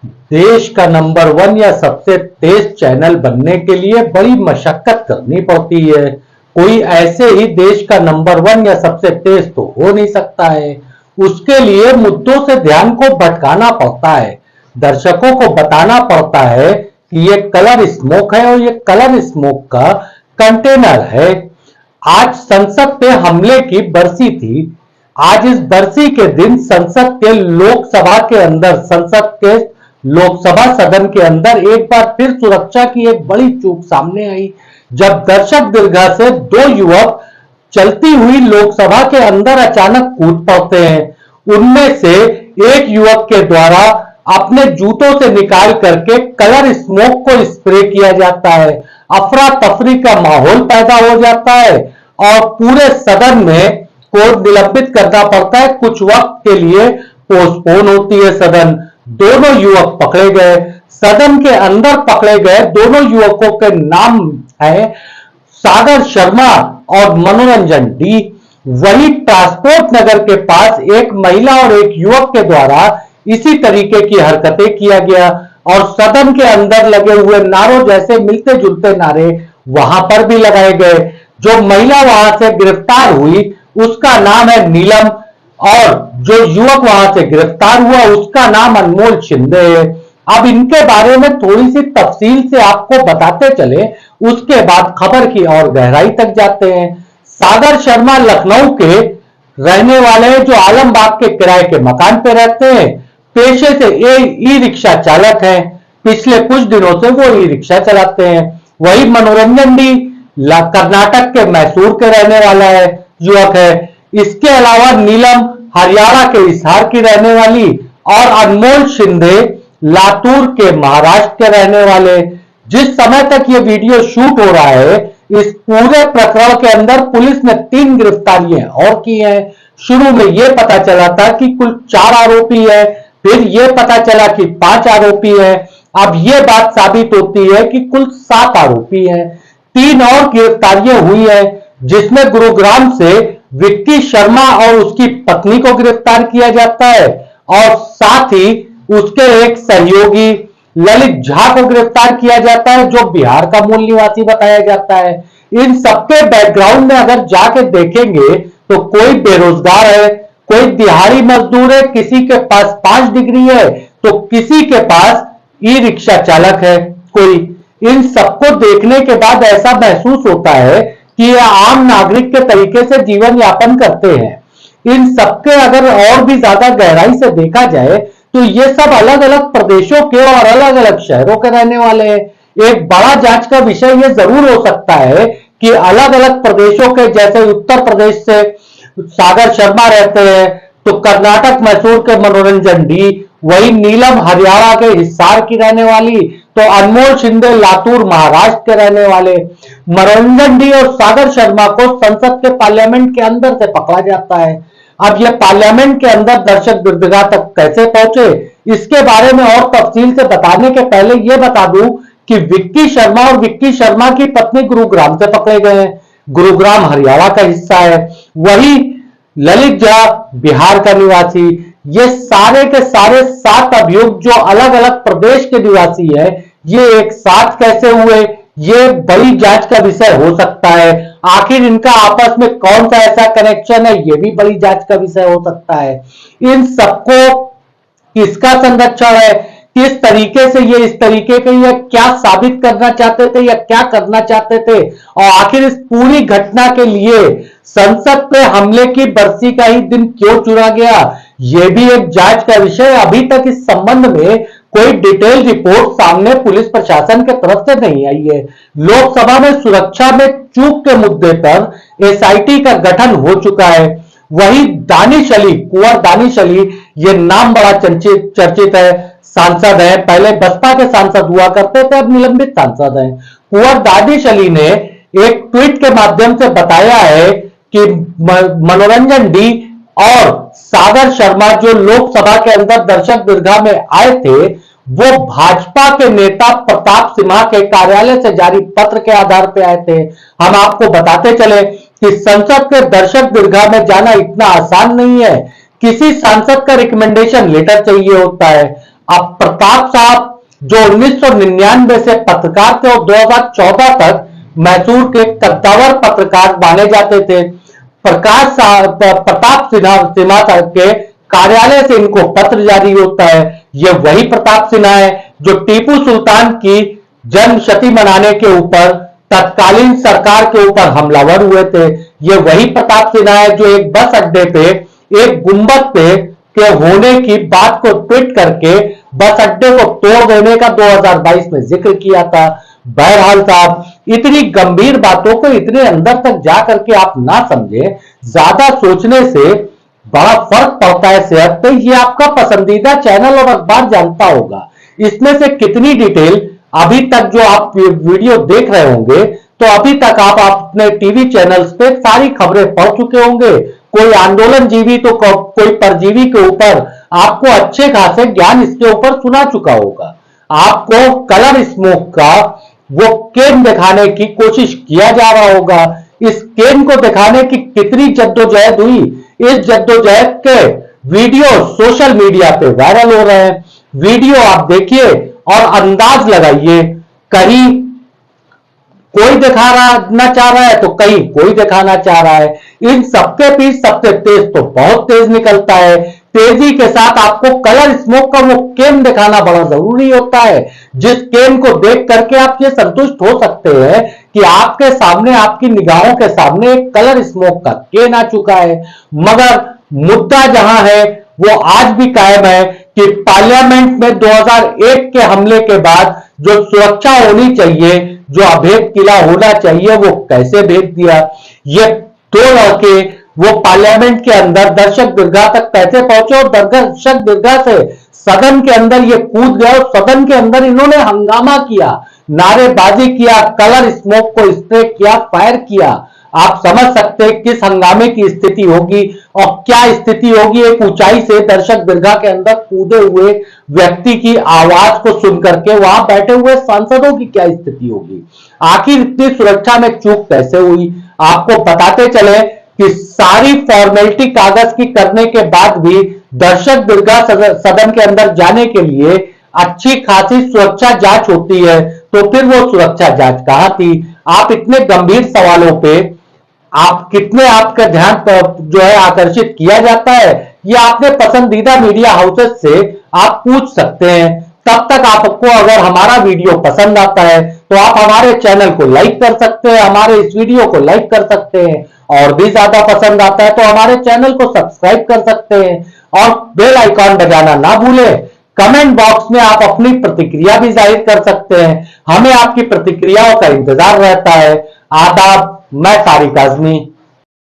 देश का नंबर 1 या सबसे तेज चैनल बनने के लिए बड़ी मशक्कत करनी पड़ती है। कोई ऐसे ही देश का नंबर 1 या सबसे तेज तो हो नहीं सकता है। उसके लिए मुद्दों से ध्यान को भटकाना पड़ता है। दर्शकों को बताना पड़ता है कि ये कलर स्मोक है और ये कलर स्मोक का कंटेनर है। आज संसद पे हमले की बरसी थी। आज इस बरसी के दिन संसद के लोकसभा सदन के अंदर एक बार फिर सुरक्षा की एक बड़ी चूक सामने आई, जब दर्शक दीर्घा से 2 युवक चलती हुई लोकसभा के अंदर अचानक कूद पड़ते हैं। उनमें से एक युवक के द्वारा अपने जूतों से निकाल करके कलर स्मोक को स्प्रे किया जाता है। अफरा तफरी का माहौल पैदा हो जाता है और पूरे सदन में को निलंबित करना पड़ता है। कुछ वक्त के लिए पोस्टपोन होती है सदन। दोनों युवक पकड़े गए। सदन के अंदर पकड़े गए दोनों युवकों के नाम है सागर शर्मा और मनोरंजन डी। वही ट्रांसपोर्ट नगर के पास एक महिला और एक युवक के द्वारा इसी तरीके की हरकतें किया गया और सदन के अंदर लगे हुए नारों जैसे मिलते जुलते नारे वहां पर भी लगाए गए। जो महिला वहां से गिरफ्तार हुई उसका नाम है नीलम और जो युवक वहां से गिरफ्तार हुआ उसका नाम अनमोल शिंदे है। अब इनके बारे में थोड़ी सी तफसील से आपको बताते चले, उसके बाद खबर की और गहराई तक जाते हैं। सागर शर्मा लखनऊ के रहने वाले हैं, जो आलमबाग के किराए के मकान पे रहते हैं। पेशे से ई रिक्शा चालक हैं। पिछले कुछ दिनों से वो ई रिक्शा चलाते हैं। वही मनोरंजन डी कर्नाटक के मैसूर के रहने वाला है, युवक है। इसके अलावा नीलम हरियाणा के हिसार की रहने वाली और अनमोल शिंदे लातूर के महाराष्ट्र के रहने वाले। जिस समय तक ये वीडियो शूट हो रहा है, इस पूरे प्रकरण के अंदर पुलिस ने 3 गिरफ्तारियां और की हैं। शुरू में यह पता चला था कि कुल 4 आरोपी है, फिर यह पता चला कि 5 आरोपी है। अब यह बात साबित होती है कि कुल 7 आरोपी हैं। 3 और गिरफ्तारियां हुई है, जिसमें गुरुग्राम से विक्की शर्मा और उसकी पत्नी को गिरफ्तार किया जाता है और साथ ही उसके एक सहयोगी ललित झा को गिरफ्तार किया जाता है, जो बिहार का मूल निवासी बताया जाता है। इन सबके बैकग्राउंड में अगर जाके देखेंगे तो कोई बेरोजगार है, कोई दिहाड़ी मजदूर है, किसी के पास 5 डिग्री है तो किसी के पास ई रिक्शा चालक है कोई। इन सबको देखने के बाद ऐसा महसूस होता है कि ये आम नागरिक के तरीके से जीवन यापन करते हैं। इन सबके अगर और भी ज्यादा गहराई से देखा जाए तो ये सब अलग अलग प्रदेशों के और अलग अलग शहरों के रहने वाले हैं। एक बड़ा जांच का विषय ये जरूर हो सकता है कि अलग अलग प्रदेशों के, जैसे उत्तर प्रदेश से सागर शर्मा रहते हैं तो कर्नाटक मैसूर के मनोरंजन डी, वही नीलम हरियाणा के हिसार की रहने वाली तो अनमोल शिंदे लातूर महाराष्ट्र के रहने वाले। मनोरंजन डी और सागर शर्मा को संसद के पार्लियामेंट के अंदर से पकड़ा जाता है। अब यह पार्लियामेंट के अंदर दर्शक दीर्घा तक कैसे पहुंचे, इसके बारे में और तफसील से बताने के पहले यह बता दूं कि विक्की शर्मा और विक्की शर्मा की पत्नी गुरुग्राम से पकड़े गए हैं। गुरुग्राम हरियाणा का हिस्सा है। वही ललित झा बिहार का निवासी। ये सारे के सारे 7 अभियुक्त जो अलग अलग प्रदेश के निवासी है, ये एक साथ कैसे हुए, ये बड़ी जांच का विषय हो सकता है। आखिर इनका आपस में कौन सा ऐसा कनेक्शन है, ये भी बड़ी जांच का विषय हो सकता है। इन सबको किसका संरक्षण है, किस तरीके से ये इस तरीके के ये क्या साबित करना चाहते थे या क्या करना चाहते थे, और आखिर इस पूरी घटना के लिए संसद पे हमले की बरसी का ही दिन क्यों चुना गया, यह भी एक जांच का विषय। अभी तक इस संबंध में कोई डिटेल रिपोर्ट सामने पुलिस प्रशासन के तरफ से नहीं आई है। लोकसभा में सुरक्षा में चूक के मुद्दे पर एसआईटी का गठन हो चुका है। वही दानिश अली, कुंवर दानिश अली, ये नाम बड़ा चर्चित है, सांसद है, पहले बसपा के सांसद हुआ करते थे, अब निलंबित सांसद हैं। कुंवर दानिश अली ने एक ट्वीट के माध्यम से बताया है कि मनोरंजन डी और सागर शर्मा जो लोकसभा के अंदर दर्शक दीर्घा में आए थे, वो भाजपा के नेता प्रताप सिन्हा के कार्यालय से जारी पत्र के आधार पर आए थे। हम आपको बताते चले कि संसद के दर्शक दीर्घा में जाना इतना आसान नहीं है। किसी सांसद का रिकमेंडेशन लेटर चाहिए होता है। अब प्रताप साहब जो 1999 से पत्रकार थे और 2014 तक मैसूर के कद्दावर पत्रकार माने जाते थे। प्रताप सिन्हा के कार्यालय से इनको पत्र जारी होता है। ये वही प्रताप सिन्हा है जो टीपू सुल्तान की जन्म शती मनाने के ऊपर तत्कालीन सरकार के ऊपर हमलावर हुए थे। ये वही प्रताप सिन्हा है जो एक बस अड्डे पे एक गुंबद पे के होने की बात को ट्वीट करके बस अड्डे को तोड़ देने का 2022 में जिक्र किया था। बहरहाल साहब, इतनी गंभीर बातों को इतने अंदर तक जा करके आप ना समझे, ज्यादा सोचने से बड़ा फर्क पड़ता है सेहत पे। ये आपका पसंदीदा चैनल और अखबार जानता होगा इसमें से कितनी डिटेल अभी तक जो आप वीडियो देख रहे होंगे, तो अभी तक आप अपने टीवी चैनल्स पे सारी खबरें पढ़ चुके होंगे। कोई आंदोलन जीवी तो कोई परजीवी के ऊपर आपको अच्छे खासे ज्ञान इसके ऊपर सुना चुका होगा। आपको कलर स्मोक का वो केन दिखाने की कोशिश किया जा रहा होगा। इस केन को दिखाने की कितनी जद्दोजहद हुई, इस जद्दोजहद के वीडियो सोशल मीडिया पे वायरल हो रहे हैं। वीडियो आप देखिए और अंदाज लगाइए, कहीं कोई दिखाना चाह रहा है तो कहीं कोई दिखाना चाह रहा है। इन सबके बीच सबसे तेज तो बहुत तेज निकलता है। तेजी के साथ आपको कलर स्मोक का वो केन दिखाना बड़ा जरूरी होता है, जिस केन को देख करके आप ये संतुष्ट हो सकते हैं कि आपके सामने, आपकी निगाहों के सामने एक कलर स्मोक का केन आ चुका है। मगर मुद्दा जहां है वो आज भी कायम है कि पार्लियामेंट में 2001 के हमले के बाद जो सुरक्षा होनी चाहिए, जो अभेद किला होना चाहिए, वो कैसे भेज दिया। ये दो लड़के वो पार्लियामेंट के अंदर दर्शक दीर्घा तक कैसे पहुंचे और दर्शक दीर्घा से सदन के अंदर ये कूद गए और सदन के अंदर इन्होंने हंगामा किया, नारेबाजी किया, कलर स्मोक को स्प्रे किया, फायर किया। आप समझ सकते हैं किस हंगामे की स्थिति होगी और क्या स्थिति होगी एक ऊंचाई से दर्शक दीर्घा के अंदर कूदे हुए व्यक्ति की आवाज को सुनकर के वहां बैठे हुए सांसदों की क्या स्थिति होगी। आखिर इतनी सुरक्षा में चूक कैसे हुई, आपको बताते चले कि सारी फॉर्मेलिटी कागज की करने के बाद भी दर्शक दीर्घा सदन के अंदर जाने के लिए अच्छी खासी सुरक्षा जांच होती है, तो फिर वो सुरक्षा जांच कहां थी। आप इतने गंभीर सवालों पे आप कितने आपका ध्यान जो है आकर्षित किया जाता है, ये आपने पसंदीदा मीडिया हाउसेस से आप पूछ सकते हैं। तब तक आपको अगर हमारा वीडियो पसंद आता है तो आप हमारे चैनल को लाइक कर सकते हैं, हमारे इस वीडियो को लाइक कर सकते हैं, और भी ज्यादा पसंद आता है तो हमारे चैनल को सब्सक्राइब कर सकते हैं और बेल आइकॉन बजाना ना भूलें। कमेंट बॉक्स में आप अपनी प्रतिक्रिया भी जाहिर कर सकते हैं, हमें आपकी प्रतिक्रियाओं का इंतजार रहता है। आदाब, मैं तारिक आजमी।